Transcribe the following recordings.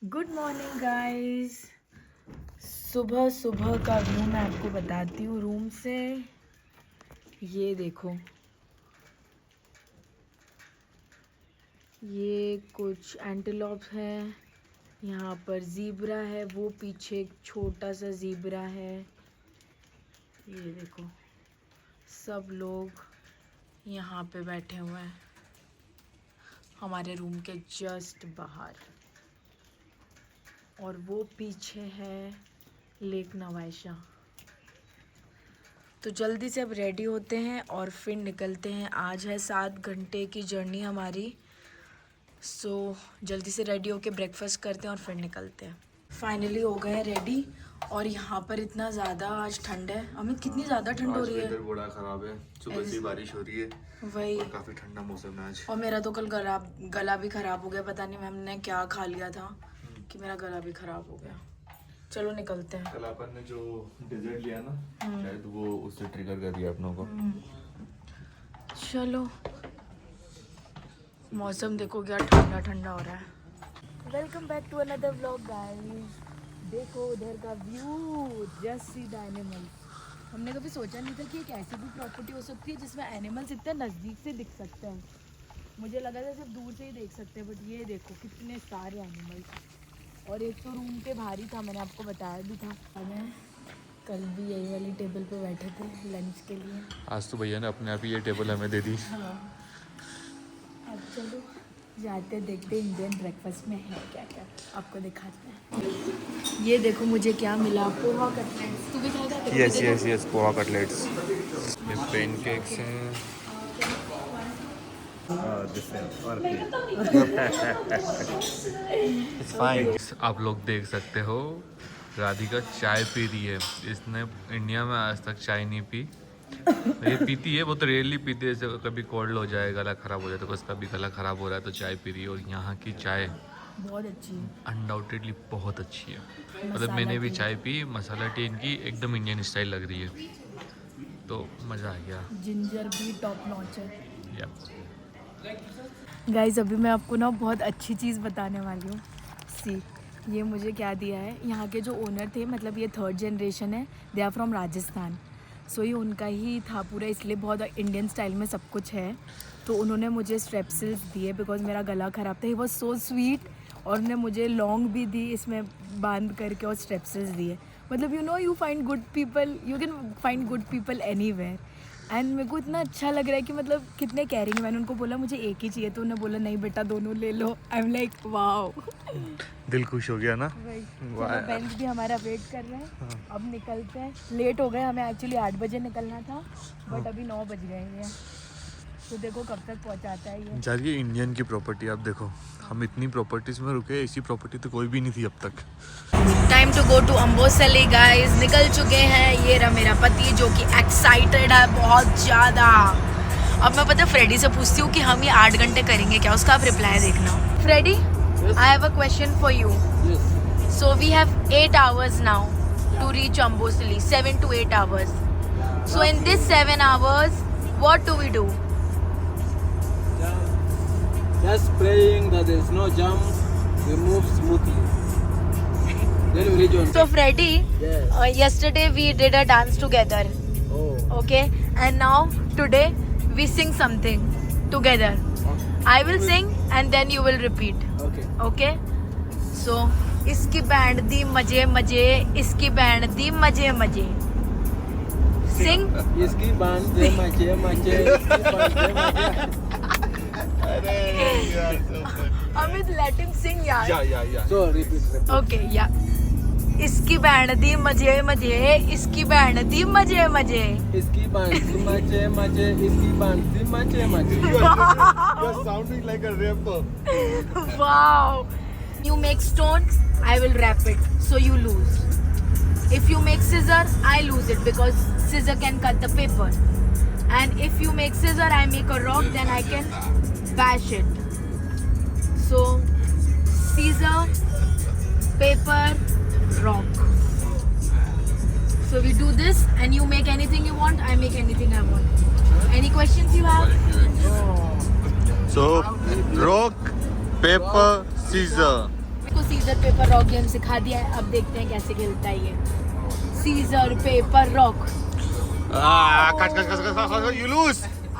Good morning guys. सुबह सुबह का व्यू मैं आपको बताती हूँ रूम से। ये देखो, ये कुछ एंटीलोप है, यहाँ पर ज़ीब्रा है, वो पीछे एक छोटा सा ज़ीब्रा है। ये देखो, सब लोग यहाँ पे बैठे हुए हैं हमारे रूम के जस्ट बाहर। और वो पीछे है लेक नवाइशा। तो जल्दी से अब रेडी होते हैं और फिर निकलते हैं। आज है 7 घंटे की जर्नी हमारी। सो जल्दी से रेडी होके ब्रेकफास्ट करते हैं और फिर निकलते हैं। फाइनली हो गए रेडी। और यहाँ पर इतना ज़्यादा आज ठंड है। अमित, कितनी ज़्यादा ठंड हो रही है। वेदर बड़ा खराब है, सुबह से बारिश हो रही है। वही, और काफी ठंडा मौसम है आज। और मेरा तो कल गला भी ख़राब हो गया। पता नहीं हमने क्या खा लिया था कि मेरा गला भी ख़राब हो गया। चलो निकलते हैं। कल अपन ने जो डेजर्ट लिया ना, शायद वो उससे ट्रिगर कर दिया अपनों को। चलो, मौसम देखो क्या ठंडा ठंडा हो रहा है। Welcome back to another vlog guys. देखो उधर का view, just see the animals. हमने कभी सोचा नहीं था कि एक ऐसी भी प्रॉपर्टी हो सकती है जिसमें एनिमल्स इतने नज़दीक से दिख सकते हैं। मुझे लगा था सिर्फ दूर से ही देख सकते हैं, बट ये देखो कितने सारे एनिमल्स। और एक तो रूम के बाहर ही था, मैंने आपको बताया भी था। हमें कल भी यही वाली टेबल पे बैठे थे लंच के लिए। आज तो भैया ने अपने आप ही ये टेबल हमें दे दी। हाँ, अब चलो जाते देखते इंडियन ब्रेकफास्ट में है क्या क्या, आपको दिखाते हैं। ये देखो मुझे क्या मिला, पोहा कटलेट्स। तू भी खाएगा? Yes yes yes, poha cutlets. ये पेनकेक्स हैं। It's fine. आप लोग देख सकते हो, राधिका चाय पी रही है। इसने इंडिया में आज तक चाय नहीं पी। ये पीती है, वो तो रेयरली पीती है। जैसे कभी कोल्ड हो जाए, गला खराब हो जाए, तो उसका भी गला खराब हो रहा है तो चाय पी रही है। और यहाँ की चाय बहुत अच्छी है, अनडाउटेडली बहुत अच्छी है। मतलब मैंने भी चाय पी, मसाला टी इनकी एकदम इंडियन स्टाइल लग रही है, तो मज़ा आ गया। जिंजर भी टॉप नॉच है। Yep. गाइस अभी मैं आपको ना बहुत अच्छी चीज़ बताने वाली हूँ। सी, ये मुझे क्या दिया है, यहाँ के जो ओनर थे, मतलब ये 3rd जनरेशन है, दे आर फ्रॉम राजस्थान। सो ये उनका ही था पूरा, इसलिए बहुत इंडियन स्टाइल में सब कुछ है। तो उन्होंने मुझे स्ट्रेप्सिल्स दिए बिकॉज मेरा गला ख़राब था। He was so sweet. और उन्होंने मुझे लौंग भी दी इसमें बांध करके, और स्ट्रेप्सिल्स दिए। मतलब you find good people, you can find good people anywhere. And मेरे को इतना अच्छा लग रहा है कि मतलब कितने केयरिंग। मैंने उनको बोला मुझे एक ही चाहिए, तो उन्होंने बोला नहीं बेटा दोनों ले लो। आई एम लाइक वाओ, दिल खुश हो गया ना। बेंच भी हमारा वेट कर रहे हैं। अब निकलते हैं, लेट हो गए, हमें एक्चुअली 8 बजे निकलना था, बट अभी 9 बज गए हैं। तो देखो कब तक पहुंचाता है ये। यार ये इंडियन की प्रॉपर्टी, आप देखो हम इतनी प्रॉपर्टीज में रुके, ऐसी प्रॉपर्टी तो कोई भी नहीं थी अब तक। Time to go to Amboseli guys. निकल चुके हैं। ये रहा मेरा पति जो कि एक्साइटेड है बहुत ज़्यादा। अब मैं पता फ्रेडी से पूछती हूँ कि हम ये 8 घंटे करेंगे क्या, उसका आप रिप्लाई देखना। Freddie, I have a question for you. So we have 8 hours now to reach Amboseli, 7 to 8 hours. So in this 7 hours, what do we do? Just praying that there is no jam, we move smoothly. Then we reach on. So Freddy, Yes. Yesterday we did a dance together, Oh. okay? And now today we sing something together. I will sing and then you will repeat, Okay. okay? So इसकी band दी मजे मजे, इसकी band दी मजे मजे। Sing. इसकी बांधे मचे मचे, इसकी बांधे मचे. Amit, let him sing यार। या So repeat. Okay, yeah. इसकी बैंड दी मजे मजे, इसकी बैंड दी मजे मजे। इसकी बांधे मचे मचे, इसकी बांधे मचे मचे. You're sounding like a rapper. Wow. You make stone, I will wrap it, so you lose. If you make scissor, I lose it because scissor can cut the paper. And if you make scissor, I make a rock, then I can bash it. So scissor, paper, rock. So we do this and you make anything you want, I make anything I want. Any questions you have? So rock, paper, scissor. को scissor paper rock game सिखा दिया है, अब देखते हैं कैसे खेलता है ये। Scissor paper rock. cut. You lose.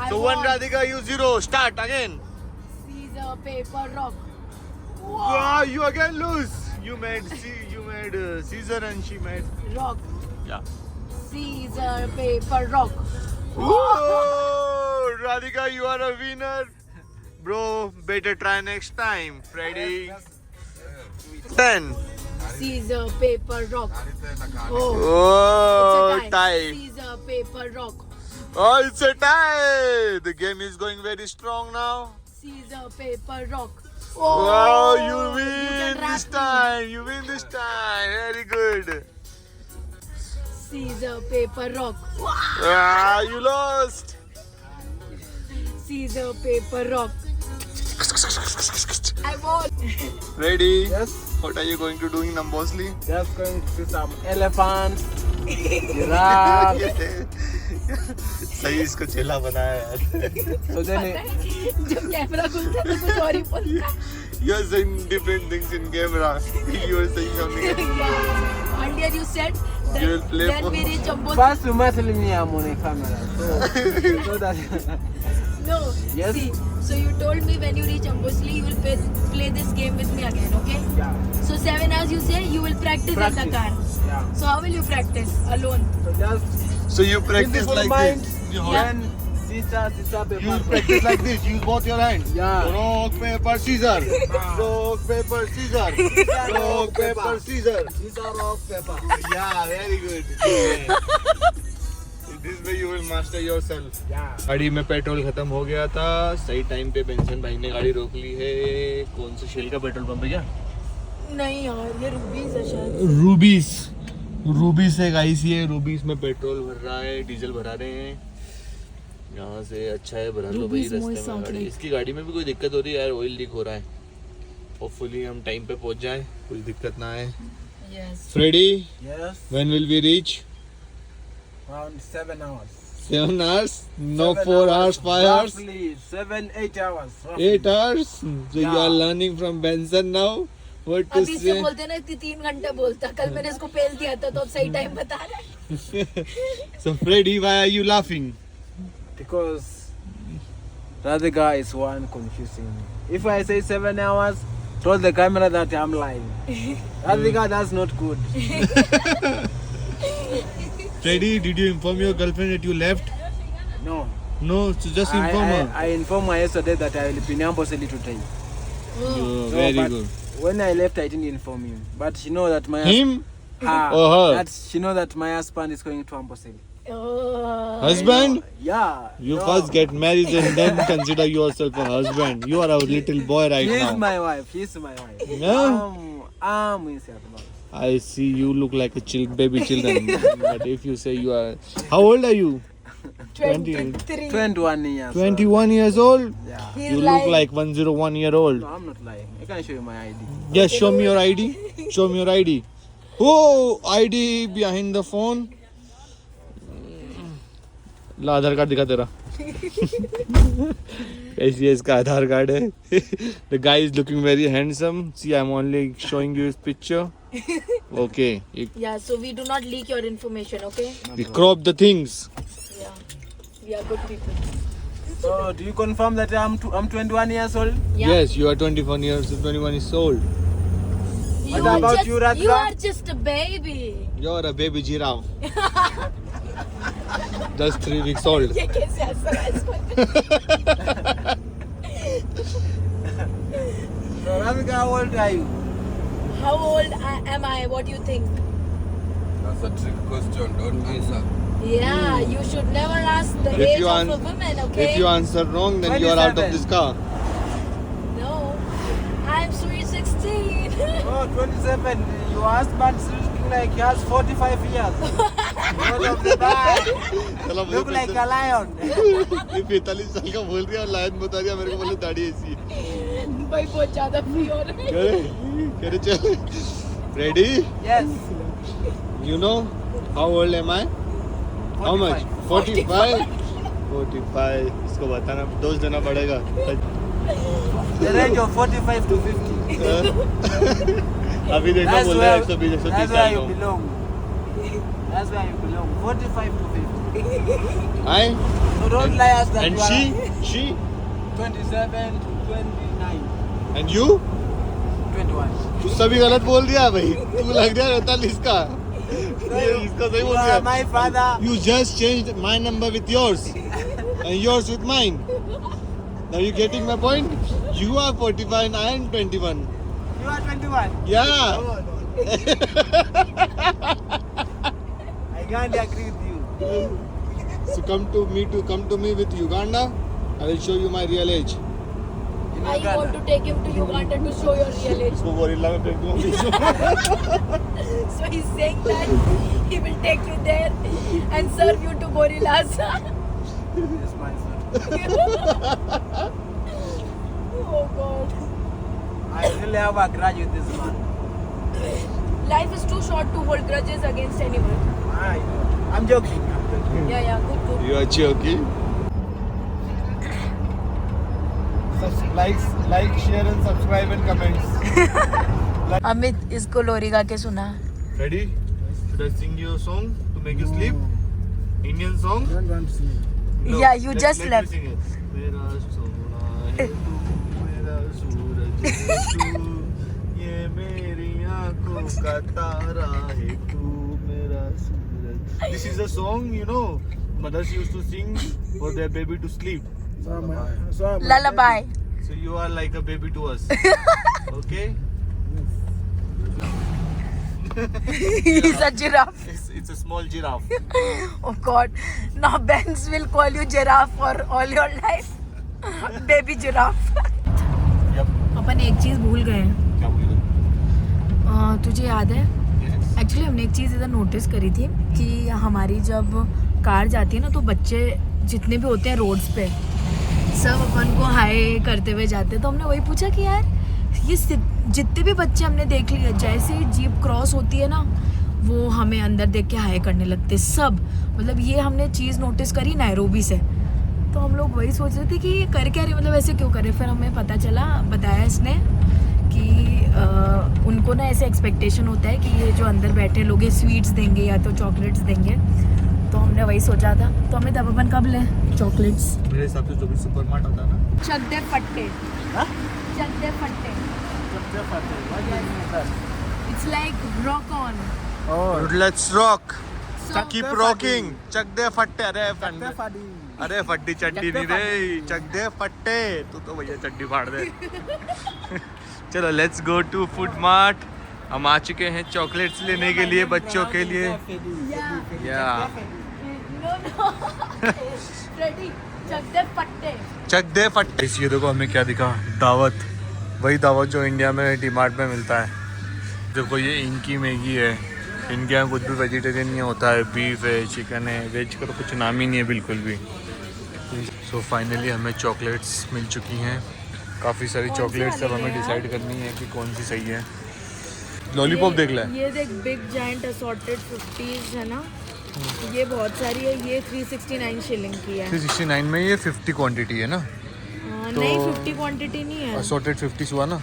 So 1 Radhika, you 0. Start again. Scissor paper rock. You again lose. You made Caesar and she made. Rock. Yeah. Scissor paper rock. Whoa! Radhika, you are a winner. Bro, better try next time. Freddy. 10. Scissor paper rock. Oh, Oh, it's a tie. Scissor paper rock. Oh, it's a tie. The game is going very strong now. Scissor paper rock. Wow, you can win rap this me. time. You win this time. Very good. Scissor paper rock. You lost. Scissor paper rock. I won. Ready? Yes. What are you going to do in Ambosli? Just going to see some elephants, giraffe. सही इसको चेला बनाया यार. So then जब camera खुलता है तो कुछ और ही बोलता है। You are saying different things in camera. You are saying something else. Earlier you said that You will play when for- we reach Ambosli. first you must tell me I'm on a camera. So that No. Yes. See, so you told me when you reach Ambosli you will play this game with me again, okay? yeah. So 7 hours you say you will practice in the car. Yeah. So how will you practice alone? So just So you practice peaceful like mind. this. Then sita paper. You practice like this. Use both your hands. Yeah. Rock, paper, scissor. Rock, paper, scissor. Rock, paper, scissor. Sita rock paper. Yeah, very good. Yeah. This way you will master yourself. Yeah. गाड़ी में petrol खत्म हो गया था. सही time पे Benson भाई ने गाड़ी रोक ली है. कौन सा शेल का पेट्रोल पंप है क्या? नहीं यार ये रूबीज है शायद। रूबीस है गाइस. ये रूबीस में पेट्रोल भर रहा है, डीजल भरा रहे हैं. यहाँ से अच्छा है भरा लो भाई Ruby's रास्ते Moist में गाड़ी. Outlet. इसकी गाड़ी में भी कोई दिक्कत हो रही है यार. ऑयल लीक हो रहा है. होपफुली हम टाइम पे पहुंच जाए, कुछ दिक्कत ना आए. Yes. Freddy, Yes. when will we reach? Around 7 hours. 7 hours? No 7 4 hours, 5 hours? Roughly 7-8 hours. roughly. 8 hours? So you are learning from Benson now? What to अभी इससे say? बोलते ना 3 घंटे बोलता. कल मैंने इसको पेल दिया था तो अब सही टाइम बता रहा है. So Freddy, why are you laughing? Because Radhika is one confusing me. If I say 7 hours, told the camera that I'm lying. Radhika, that's not good. Freddy, did you inform your girlfriend that you left? No. No, so just inform her. I informed her yesterday that I will be in Amboseli today. Oh, So, very but good. When I left, I didn't inform him. But she know that my Him her, or her? that she know that my husband is going to Amboseli. Oh. Husband? Yeah. You no. first get married and then consider yourself a husband. You are a little boy right She's now. my wife. She's my wife. Yeah? I'm in Seattle. I see you look like a baby children. But if you say you are... How old are you? 23. 21 years. 21 years old? Yeah. He's You look like 101 year old. No, I'm not lying. I can show you my ID. Yes, show me your ID. Show me your ID. Oh, ID behind the phone. ला Aadhaar card दिखा तेरा. ऐसी है इसका Aadhaar card है. The guy is looking very handsome. See, I'm only showing you his picture. Okay. Yeah, so we do not leak your information, okay? We crop the things. Yeah. We are good people. So, do you confirm that I'm 21 years old? Yeah. Yes, you are 21 years old. You What are about just, you, Radhika? You are just a baby. You're a baby giraffe. Just 3 weeks old. ये कैसे हंस रहा है इस पर? So, Radhika, how old are you? How old am I? What do you think? That's a trick question. Don't answer. Yeah, you should never ask the If age you of an- a woman, okay? If you answer wrong, then you are out of 27. this car. No, I'm sweet 16. Oh, 27. Your husband is looking like he has 45 years. Because of the back. चलो मुझे Look like a lion. ये 45 साल का बोल रही है और lion बता रही है मेरे को. बोले दाढ़ी ऐसी है. भाई बहुत ज़्यादा फ्री हो रहा है. करे चल. Ready? Yes. You know how old am I? How much? 45. 45. इसको बताना, डोज देना पड़ेगा. The range of 45 to 50. अभी देखो That's बोल रहे हैं where, 120 130 that's where साल you को belong. That's where you belong. 45 to 50. I So don't lie us that and you she are 27 to 29. and you 21. तू सभी गलत बोल दिया भाई तू लग गया 43 का ये इसका सही You बोल are दिया my father. You just changed my number with yours and yours with mine. Now you getting my point? You are 45 and I am 21. You are 21. Yeah. No, no. I can't agree with you. So come to me with Uganda. I will show you my real age. In I want to take him to Uganda to show your real age. उसको gorilla में फेंक दूंगा बीच में। So he's saying that he will take you there and serve you to gorillas. Yes, my son. Oh God. I really have a grudge with this man. Life is too short to hold grudges against anyone. I know. I'm joking. I'm joking. Yeah, good. You are joking? Like, share and subscribe and comments. Amit इसको लोरी गा के सुना. Ready? Should I sing you a song to make you sleep? Indian song? Don't want to see. Yeah, you just let left. me sing it. मेरा सोना है तू, मेरा सूरज है तू, ये मेरी आँखों का तारा है तू, मेरा सूरज. This is a song, you know, mothers used to sing for their baby to sleep. Lullaby. So you are like a baby to us. Okay? He's a giraffe. It's a small giraffe. Oh God. Now Benz will call you giraffe for all your life. Baby giraffe. Yep. अपन एक चीज भूल गए हैं. क्या बोल रहे? तुझे याद है? Yes. एक्चुअली हमने एक चीज़ इधर नोटिस करी थी कि हमारी जब कार जाती है ना तो बच्चे जितने भी होते हैं रोड्स पे सब अपन को हाय करते हुए जाते हैं. तो हमने वही पूछा कि यार ये जितने भी बच्चे हमने देख लिए जैसे ही जीप क्रॉस होती है ना वो हमें अंदर देख के हाय करने लगते सब. मतलब ये हमने चीज़ नोटिस करी नैरोबी से. तो हम लोग वही सोच रहे थे कि ये कर क्या रहे, मतलब ऐसे क्यों कर रहे. फिर हमें पता चला, बताया इसने कि उनको ना ऐसे एक्सपेक्टेशन होता है कि ये जो अंदर बैठे लोग ये स्वीट्स देंगे या तो चॉकलेट्स देंगे. तो हमने वही सोचा था. तो हमें तब अपन कब लें चॉकलेट्स. मेरे हिसाब से जो भी सुपरमार्ट आता है ना चक दे फट्टे. चक दे फट्टे. It's like rock on. Oh. Let's rock. So Keep rocking. चक दे फट्टे. अरे फट्टी चड्डी नहीं रे, चक दे फट्टे. तू तो भैया चड्डी फाड़ दे. चलो let's go to food mart. हम आ चुके हैं चॉकलेट्स लेने के लिए बच्चों के लिए. या No. Ready? चक दे फट्टे. चक दे फट्टे. ये देखो हमें क्या दिखा, दावत. वही दावत जो इंडिया में डीमार्ट में मिलता है. देखो ये इनकी मैगी है. इनके यहाँ कुछ भी वेजिटेरियन नहीं होता है. बीफ है, चिकन है, वेज का तो कुछ नाम ही नहीं है बिल्कुल भी. सो फाइनली हमें चॉकलेट्स मिल चुकी हैं. काफ़ी सारी चॉकलेट्स अब हमें डिसाइड करनी है कि कौन सी सही है. लॉलीपॉप देख ले. ये देख बिग जायंट असॉर्टेड 50s है ना. ये बहुत सारी है. ये 369 शिलिंग की है. 369 में ये 50 क्वांटिटी है ना. तो नहीं 50 क्वांटिटी नहीं है. असॉर्टेड 50 हुआ ना.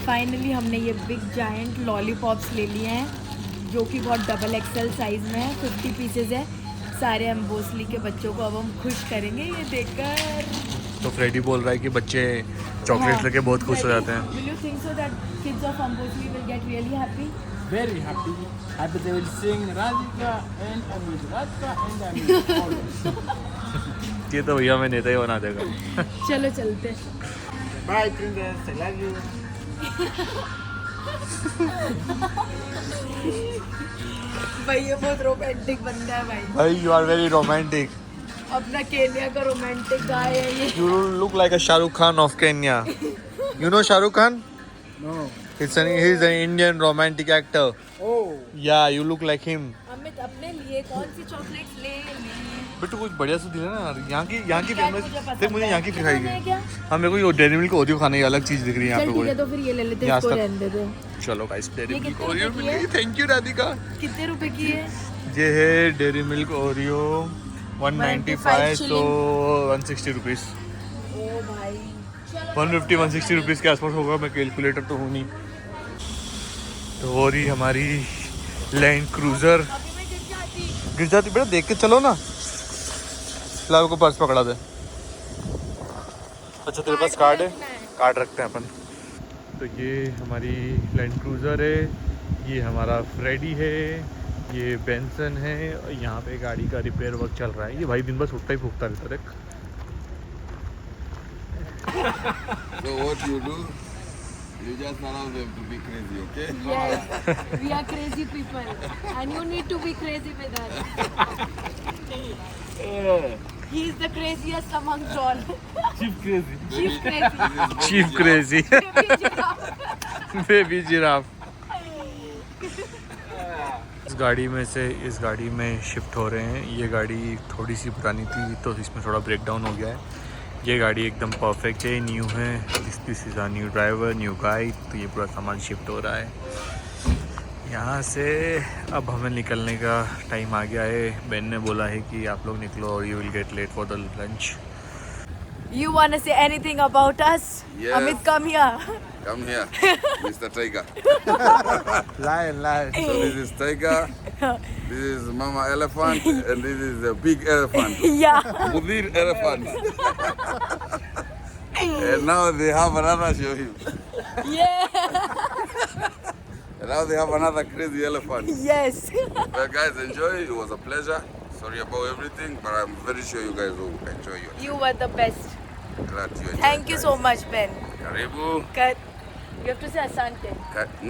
फाइनली हमने ये बिग जायंट लॉलीपॉप्स ले लिए हैं जो कि बहुत डबल एक्सेल साइज में है. 50 पीसेज है. सारे हम बोसली के बच्चों को अब हम खुश करेंगे ये देखकर. तो फ्रेडी बोल रहा है कि बच्चे चॉकलेट लेके बहुत खुश हो जाते हैं. Will you think so that kids of Ambosli will get really happy? Very happy. Happy they will sing Radhika and Amit. Radhika and Amit. ये तो भैया मैं नेता ही बना देगा. चलो चलते. Bye, princess. I love you. भाई ये बहुत रोमांटिक बंदा है भाई. भाई यू आर वेरी रोमांटिक. अपना केन्या का रोमांटिक गाय है ये. You look like a Shahrukh Khan of Kenya. You know Shahrukh Khan? No. He's an Indian romantic actor. Oh. Yeah, you look like him. Amit अपने लिए कौन सी चॉकलेट ले ली? बेटू कुछ बढ़िया सा दिला ना यार. यहाँ की क्या फेमस तुझे पसंद सिर्फ मुझे है? यहाँ की खाना है खाएगी. क्या? हाँ मेरे को ये डेयरी मिल्क ओरियो खाने की अलग चीज़ दिख रही है यहाँ चल पे ठीक है कोई. तो फिर ये ले लेते हैं. यहाँ इसको तक- रहने दे दो. चलो गाइस डेयरी ये मिल्क कितने ओरियो रुपए की मिल है? गई. Thank you Radhika. कितने रुपए की है? ये है डेयरी मिल्क ओरियो 195 तो 160 रुपीज़. ओ भाई. 150 160 रुपीज़ के आसपास होगा. मैं कैलकुलेटर तो हूँ नहीं. तो वो रही हमारी लैंड क्रूजर। गिर जाती बेटा, देख के चलो ना। फिलहाल को पर्स पकड़ा दे। अच्छा तेरे पास कार्ड है? कार्ड रखते हैं अपन। तो ये हमारी लैंड क्रूजर है, ये हमारा फ्रेडी है, ये बेंसन है। और यहाँ पे गाड़ी का रिपेयर वर्क चल रहा है। ये भाई दिन भर छुट्टा ही फूकता रहता देख। So what you do? You just allow them to be crazy, okay? Yes, we are crazy people, and you need to be crazy with us. He is the craziest among all. Chief crazy. Chief crazy. Chief crazy. Baby giraffe. Baby giraffe. इस गाड़ी में से इस गाड़ी में shift हो रहे हैं। ये गाड़ी थोड़ी सी पुरानी थी तो इसमें थोड़ा ब्रेक डाउन हो गया है। ये गाड़ी एकदम परफेक्ट है, न्यू है। This is a new driver, new guide. तो ये पूरा सामान शिफ्ट हो रहा है यहाँ से। अब हमें निकलने का टाइम आ गया है। बेन ने बोला है कि आप लोग निकलो और you will get late for the lunch. You wanna say anything about us? Yes. Amit, come here. Come here, Mr. Tiger. Lion, lion. So this is Tiger, this is Mama Elephant, and this is a big elephant. Yeah. Mudir elephant. And now they have another show him. Yeah. And now they have another crazy elephant. Yes. Well, guys, enjoy. It was a pleasure. Sorry about everything, but I'm very sure you guys will enjoy your You were the best. Glad you enjoyed. Thank you guys. so much, Ben. Karibu. You have to say asante.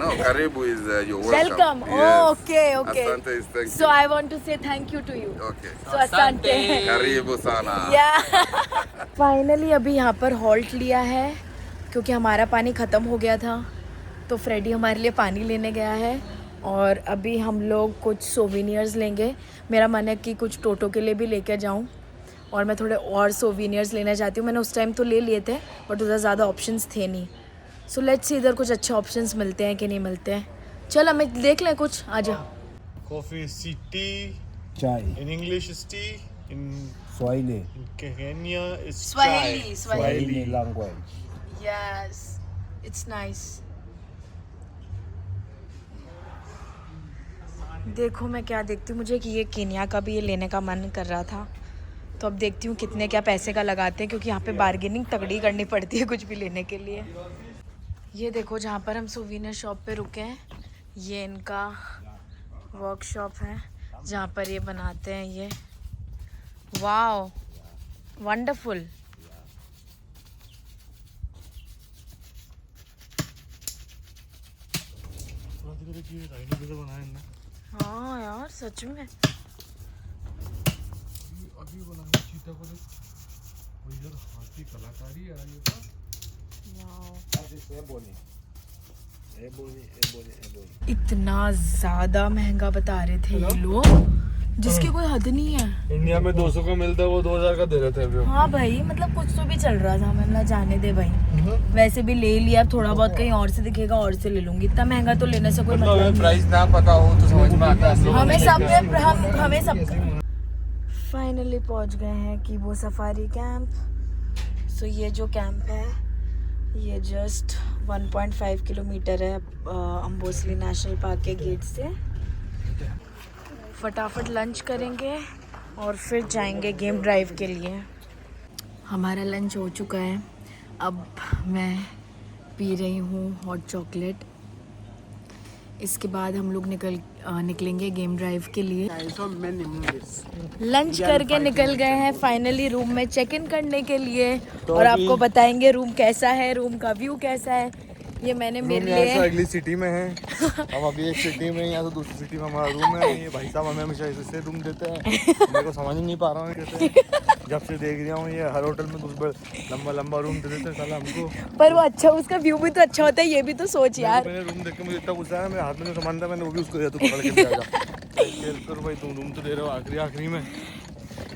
No, Karibu is you're welcome. Welcome. Oh, okay, okay. Asante is thank So you. I want to say thank you to you. Okay. So asante. Karibu sana. Yeah. Finally अभी यहाँ पर halt लिया है क्योंकि हमारा पानी ख़त्म हो गया था। तो फ्रेडी हमारे लिए पानी लेने गया है और अभी हम लोग कुछ सोविनियर्स लेंगे। मेरा मन है कि कुछ टोटो के लिए भी लेकर जाऊँ और मैं थोड़े और सोविनियर्स लेना चाहती हूँ। मैंने उस टाइम तो ले लिए थे बट उधर ज़्यादा ऑप्शंस थे नहीं। सो लेट्स सी इधर कुछ अच्छे ऑप्शंस मिलते हैं कि नहीं मिलते हैं। चल हमें देख लें कुछ। आजा। Coffee is tea. Chai. In English is tea. In Swahili. Kenya is Swahili, chai. Swahili language. Yes, it's nice. देखो मैं क्या देखती हूँ, मुझे कि ये केन्या का भी ये लेने का मन कर रहा था। तो अब देखती हूँ कितने क्या पैसे का लगाते हैं क्योंकि यहाँ पे बार्गेनिंग तगड़ी करनी पड़ती है कुछ भी लेने के लिए। ये देखो जहाँ पर हम सोविनियर शॉप पे रुके हैं, ये इनका वर्कशॉप है जहाँ पर ये बनाते हैं ये। Wow, wonderful. हाँ यार सच में। अभी बनाया चीता को देख। वो यार हाथ की कलाकारी है ये तो। इतना ज़्यादा महंगा बता रहे थे ये लोग जिसकी कोई हद नहीं है। इंडिया में 200 का मिलता है वो 2000 का दे रहे थे अभी। हाँ भाई मतलब कुछ तो भी चल रहा था। मैंने जाने दे भाई, वैसे भी ले लिया, थोड़ा बहुत कहीं और से दिखेगा और से ले लूंगी। इतना महंगा तो लेने से कोई मतलब नहीं। प्राइस ना पता हो तो समझ में आता है। हमें सब फाइनली पहुंच गए हैं कि वो सफारी कैंप। सो ये जो कैंप है ये जस्ट 1.5 किलोमीटर है अम्बोसली नेशनल पार्क के गेट से। फटाफट लंच करेंगे और फिर जाएंगे गेम ड्राइव के लिए। हमारा लंच हो चुका है। अब मैं पी रही हूँ हॉट चॉकलेट। इसके बाद हम लोग निकलेंगे गेम ड्राइव के लिए। लंच करके निकल गए हैं फाइनली रूम में चेक इन करने के लिए और आपको बताएंगे रूम कैसा है, रूम का व्यू कैसा है। ये मैंने मेरे लिए अगली सिटी में है। हम अभी एक सिटी में, यहाँ से दूसरी सिटी में हमारा रूम है। ये भाई साहब हमें हमेशा इससे रूम देते हैं। मेरे को समझ ही नहीं पा रहा हूँ कैसे। जब से देख रहा हूँ ये हर होटल में दूसरा लंबा लंबा रूम दे देते हैं साला हमको। पर वो अच्छा, उसका व्यू भी तो अच्छा होता है। ये भी तो सोच यार। मैंने रूम देख के मुझे इतना गुस्सा है, मेरे हाथ में जो सामान था मैंने वो भी उसको दिया। तू पकड़ के ले आजा भाई, तुम रूम तो दे रहे हो आखिरी में।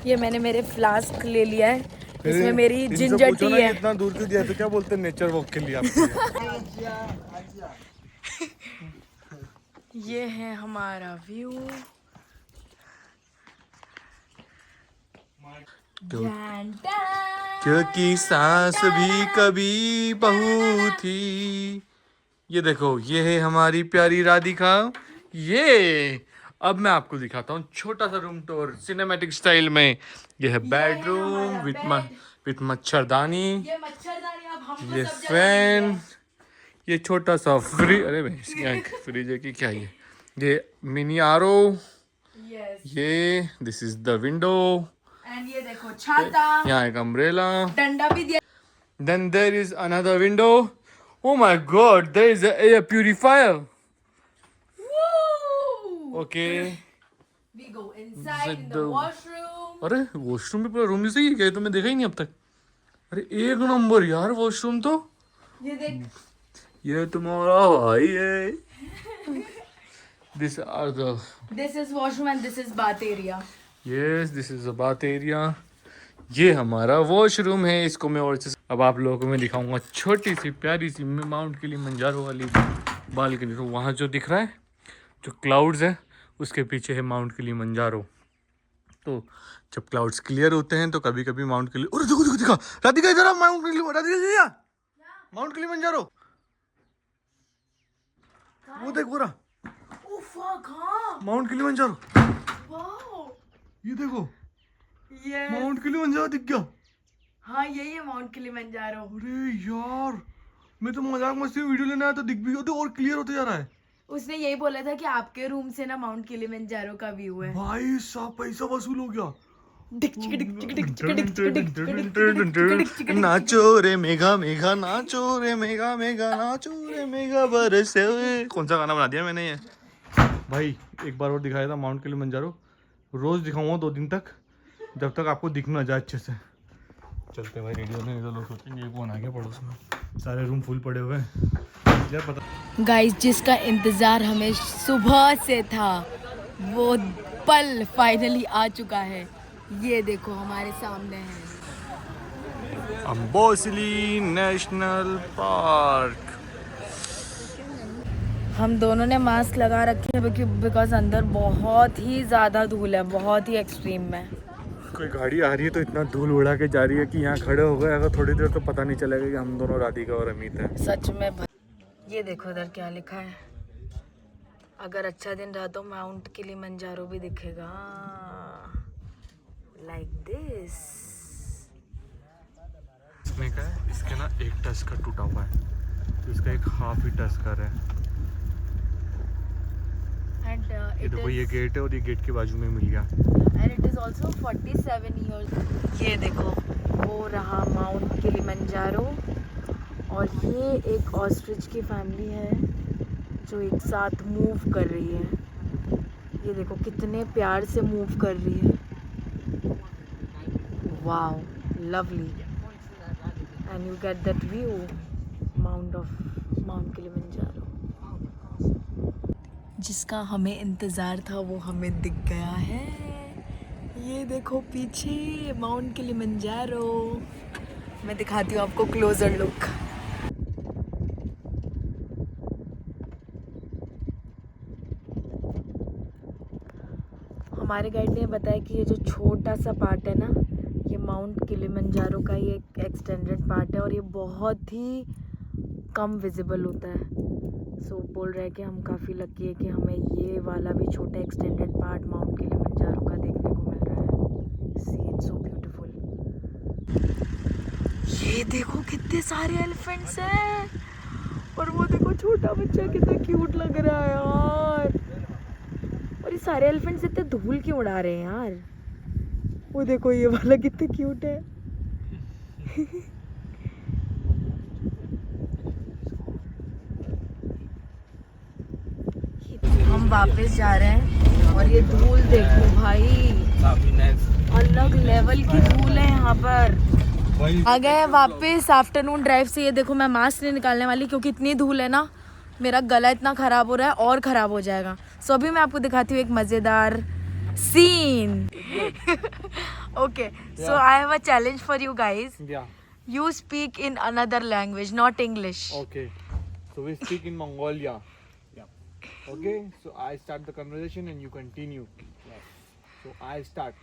ये मैंने मेरे फ्लास्क ले लिया है, इसमें मेरी जिंजर टी है। इतना दूर क्यों दिया? तो क्या बोलते हैं नेचर वॉक के लिए आपको। ये है हमारा व्यू। क्योंकि सांस भी कभी बहू थी, ये देखो, ये है हमारी प्यारी राधिका। ये अब मैं आपको दिखाता हूँ छोटा सा रूम टूर सिनेमैटिक स्टाइल में। ये है बेडरूम विथ मच्छरदानी, ये मच्छरदानी अब हमको ये सब जगह फैन, ये छोटा सा फ्रिज, अरे भाई इसकी आंख फ्रिज है कि क्या ये मिनी आरओ, यस ये this is the window, and ये देखो छाता, यहाँ एक अम्ब्रेला, डंडा भी दिया। then there is another window. Oh my god, there is a air purifier. Woo! Okay. We go inside in the washroom. अरे वॉशरूम भी पूरा रूम जैसे ही गए तो मैं देखा ही नहीं अब तक। अरे एक नंबर यार वॉशरूम तो। ये देख, ये तुम्हारा भाई है। These are the this is washroom and this is bath area. yes, this is a bath area. ये हमारा वॉशरूम है। इसको मैं और अब आप लोगों को मैं दिखाऊंगा छोटी सी प्यारी सी माउंट किलिमंजारो वाली बालकनी। तो वहाँ जो दिख रहा है जो क्लाउड्स है उसके पीछे है माउंट किलिमंजारो। तो जब क्लाउड्स क्लियर होते हैं तो कभी कभी माउंट किली, अरे देखो देखो दिखा राधिका इधर माउंट किलिमंजारो वो देख पूरा Oh fuck, हाँ, माउंट किलिमंजारो। wow, ये देखो yes, माउंट किलिमंजारो दिख गया। हाँ यही है माउंट किलिमंजारो। अरे यार मैं तो मजाक मस्ती में वीडियो लेने आया तो दिख भी और क्लियर होते जा रहा है। उसने यही बोला था कि आपके रूम से ना माउंट किलिमंजारो का व्यू है। भाई साहब पैसा वसूल हो गया। डिक चिक डिक चिक डिक चिक डिक चिक डिक चिक डिक चिक डिक। नाचो रे मेघा मेघा नाचो रे मेघा मेघा नाचो रे मेघा बरसे हुए। कौन सा गाना बना दिया मैंने ये भाई। एक बार और दिखाया था माउंट किलिमंजारो, रोज दिखाऊंगा 2 दिन तक जब तक आपको दिख ना जाए अच्छे से। चलते भाई रेडियो में, लोग सोचेंगे ये कौन आ गया पड़ोस में। सारे रूम फुल पड़े हुए हैं यार पता। गाइस जिसका इंतजार हमें सुबह से था वो पल फाइनली आ चुका है। ये देखो हमारे सामने है अम्बोसली नेशनल पार्क। हम दोनों ने मास्क लगा रखे हैं बिकॉज अंदर बहुत ही ज़्यादा धूल है, बहुत ही एक्सट्रीम में। कोई गाड़ी आ रही है तो इतना धूल उड़ा के जा रही है कि यहाँ खड़े हो गए अगर थोड़ी देर तो पता नहीं चलेगा कि हम दोनों राधिका और अमित हैं। सच में ये देखो इधर क्या लिखा है, अगर अच्छा दिन रहा तो माउंट किलिमंजारो भी दिखेगा लाइक दिस। इसमें क्या है, इसके ना एक टस्कर टूटा हुआ है तो इसका एक हाफ ही टस्कर है। एंड ये देखो ये गेट है और ये गेट के बाजू में मिल गया। And it is also 47 years. ये देखो वो रहा माउंट किलिमंजारो और ये एक ऑस्ट्रिच की फैमिली है जो एक साथ मूव कर रही है। ये देखो कितने प्यार से मूव कर रही है। Wow lovely and you get that view mount Kilimanjaro. जिसका हमें इंतज़ार था वो हमें दिख गया है। ये देखो पीछे माउंट किलिमंजारो। मैं दिखाती हूँ आपको क्लोजर लुक। हमारे गाइड ने बताया कि ये जो छोटा सा पार्ट है ना ये माउंट किलिमंजारो का ही एक एक्सटेंडेड पार्ट है और ये बहुत ही कम विजिबल होता है। सो बोल रहे हैं कि हम काफ़ी लकी है कि हमें ये वाला भी छोटा एक्सटेंडेड पार्ट माउंट किलिमंजारो का देखने को मिल रहा है। See it's so beautiful. ये देखो कितने सारे एलिफेंट्स हैं और वो देखो छोटा बच्चा कितना क्यूट लग रहा है यार। और ये सारे एलिफेंट्स इतने धूल क्यों उड़ा रहे हैं यार। वो देखो ये वाला कितना क्यूट है। हम वापस जा रहे हैं और ये धूल देखो भाई, अलग लेवल की धूल है यहाँ पर। आ गए वापस आफ्टरनून ड्राइव से। ये देखो मैं मास्क नहीं निकालने वाली क्योंकि इतनी धूल है ना, मेरा गला इतना ख़राब हो रहा है और ख़राब हो जाएगा। सो अभी मैं आपको दिखाती हूँ एक मज़ेदार सीन। Okay so I have a challenge for you guys. You speak in another language not English. Okay, so we speak in Mongolia. Yeah. Okay, so I start the conversation and you continue. Yes. So I start.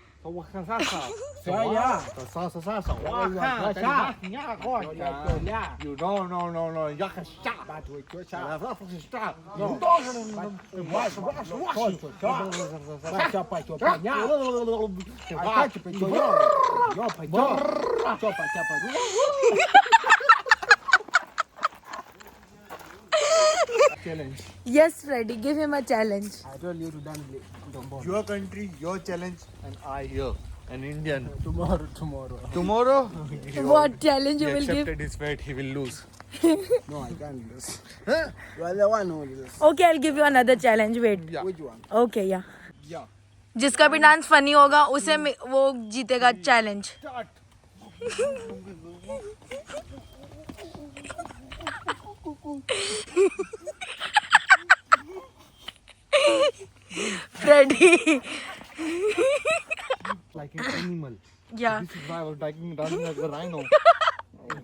Challenge. Yes, Freddy, give him a challenge. I told you to dance tomorrow. Your country, your challenge, and I here, an Indian. Tomorrow. Tomorrow, What challenge you he will give? accepted his fate. He will lose. No, I can't lose. You are the one who will lose. Okay, I'll give you another challenge. Wait. Yeah. Which one? Okay, yeah. Yeah. जिसका भी dance funny होगा उसे वो जीतेगा challenge. Freddy. Like an animal. Yeah. This is why I was dancing like a rhino.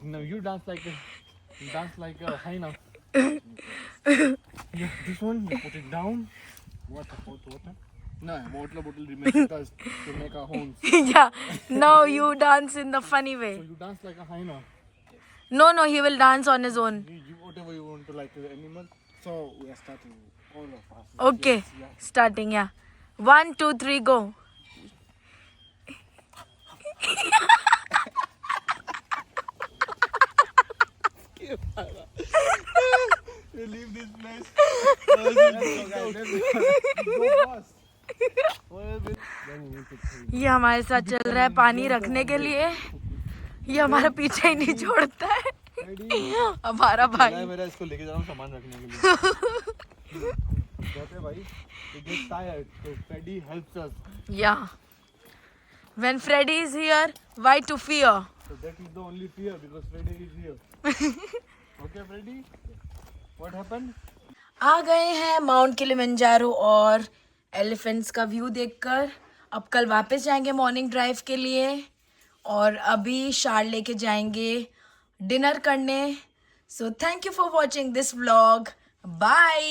Now you dance like a hyena. Yeah, this one, you put it down. Water. No, water bottle remains with us to make our homes. Yeah. Now you dance in the funny So way. you dance like a hyena. No, he will dance on his own. You whatever you want to like an animal. So we are starting, all of us. Okay. Starting, yeah. 1, 2, 3, go. You leave this place. ये हमारे साथ चल रहा है पानी रखने के लिए. ये हमारा पीछे ही नहीं छोड़ता है. हमारा भाई. मेरा इसको लेके जा रहा हूँ सामान रखने के लिए. कहते हैं भाई, we get tired, so Freddy helps us. Yeah. When Freddy is here, why to fear? So that is the only fear because Freddy is here. Okay, Freddy? What happened? आ गए हैं माउंट किलिमंजारो और elephants का view देखकर. अब कल वापस जाएंगे morning drive के लिए और अभी शार लेके जाएंगे डिनर करने. So thank you for watching this vlog. Bye.